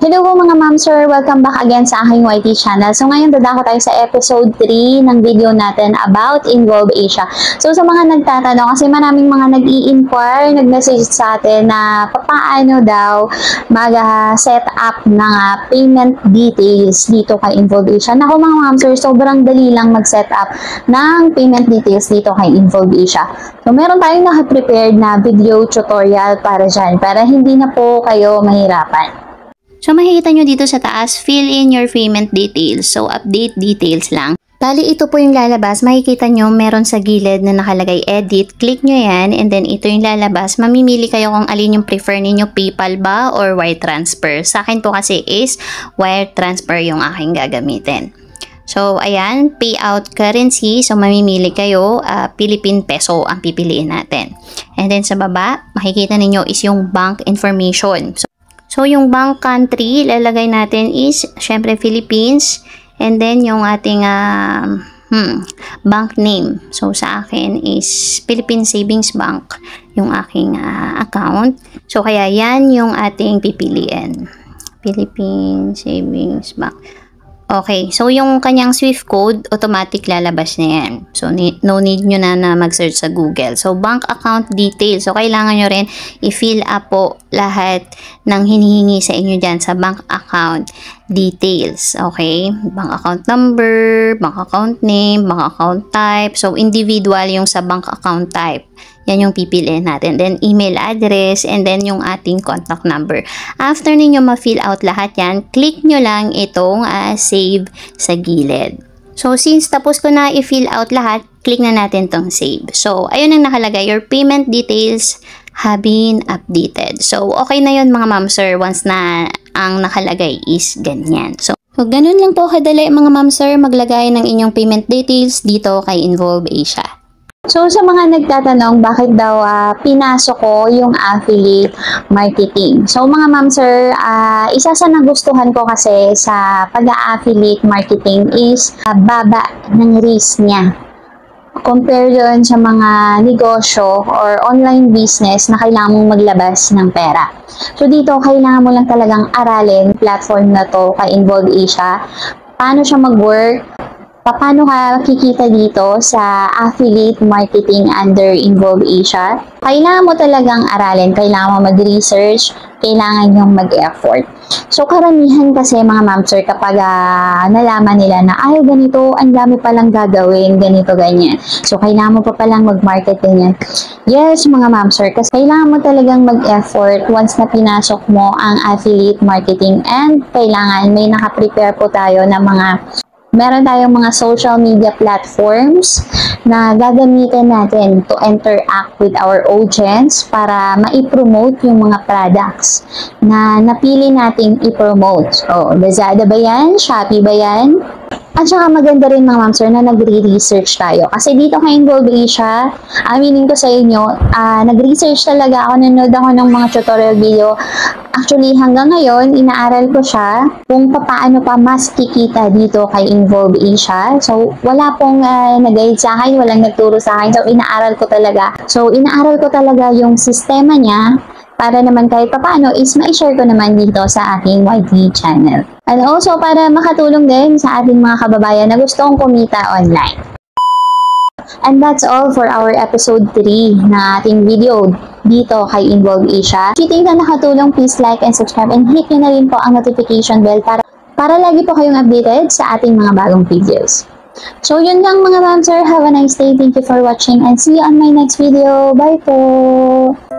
Hello po mga ma'am sir, welcome back again sa aking YT channel. So ngayon dadako tayo sa episode 3 ng video natin about Involve Asia. So sa mga nagtatanong, kasi maraming mga nag-i-inquire, nag-message sa atin na paano daw mag-set up ng payment details dito kay Involve Asia. Naku mga ma'am sir, sobrang dali lang mag-set up ng payment details dito kay Involve Asia. So meron tayong naka-prepared na video tutorial para dyan, para hindi na po kayo mahirapan. So, makikita nyo dito sa taas, fill in your payment details. So, update details lang. Bali, ito po yung lalabas. Makikita nyo, meron sa gilid na nakalagay edit. Click nyo yan, and then ito yung lalabas. Mamimili kayo kung alin yung prefer ninyo, PayPal ba or wire transfer. Sa akin po kasi is wire transfer yung aking gagamitin. So, ayan, payout currency. So, mamimili kayo, Philippine peso ang pipiliin natin. And then sa baba, makikita ninyo is yung bank information. So, yung bank country, lalagay natin is, syempre, Philippines. And then, yung ating bank name. So, sa akin is Philippine Savings Bank, yung aking account. So, kaya yan yung ating pipiliin. Philippine Savings Bank. Okay, so yung kanyang Swift code, automatic lalabas na yan. So, no need nyo na mag-search sa Google. So, bank account details. So, kailangan nyo rin i-fill up po lahat ng hinihingi sa inyo dyan sa bank account details. Okay, bank account number, bank account name, bank account type. So, individual yung sa bank account type. Yan yung pipiliin natin. Then, email address, and then yung ating contact number. After ninyo ma-fill out lahat yan, click nyo lang itong save sa gilid. So, since tapos ko na i-fill out lahat, click na natin tong save. So, ayun ang nakalagay. Your payment details have been updated. So, okay na yun mga ma'am sir once na ang nakalagay is ganyan. So, ganun lang po kadali mga ma'am sir maglagay ng inyong payment details dito kay Involve Asia. So, sa mga nagtatanong, bakit daw pinasok ko yung affiliate marketing? So, mga ma'am sir, isa sa nagustuhan ko kasi sa pag-affiliate marketing is baba ng risk niya. Compare doon sa mga negosyo or online business na kailangan mong maglabas ng pera. So, dito, kailangan mo lang talagang aralin platform na to kay Involve Asia. Paano siya mag-work? Paano ka kikita dito sa affiliate marketing under Involve Asia? Kailangan mo talagang aralin, kailangan mo mag-research, kailangan yung mag-effort. So, karamihan kasi mga ma'am sir, kapag nalaman nila na, ay ganito, ang dami palang gagawin, ganito, ganyan. So, kailangan mo pa palang mag-marketing yan. Yes, mga ma'am sir, kasi kailangan mo talagang mag-effort once na pinasok mo ang affiliate marketing, and kailangan may nakaprepare po tayo na meron tayong mga social media platforms na gagamitin natin to interact with our audience para ma-promote yung mga products na napili nating i-promote. So, Lazada ba yan? Shopee ba yan? At saka maganda rin mga ma'am sir na nagre-research tayo. Kasi dito kay Involve Asia, aminin ko sa inyo, nag-research talaga ako, nanood ako ng mga tutorial video. Actually, hanggang ngayon, inaaral ko siya kung paano pa mas kikita dito kay Involve Asia. So, wala pong nag-guide sa akin, walang nagturo sa akin. So, inaaral ko talaga. So, inaaral ko talaga yung sistema niya para naman kahit paano is ma-share ko naman dito sa aking YT channel. And also, para makatulong din sa ating mga kababayan na gustong kumita online. And that's all for our episode 3 na ating video dito kay Involve Asia. If you think na nakatulong, please like and subscribe, and hit nyo na rin po ang notification bell para lagi po kayong updated sa ating mga bagong videos. So, yun lang mga ma'am sir. Have a nice day. Thank you for watching and see you on my next video. Bye po!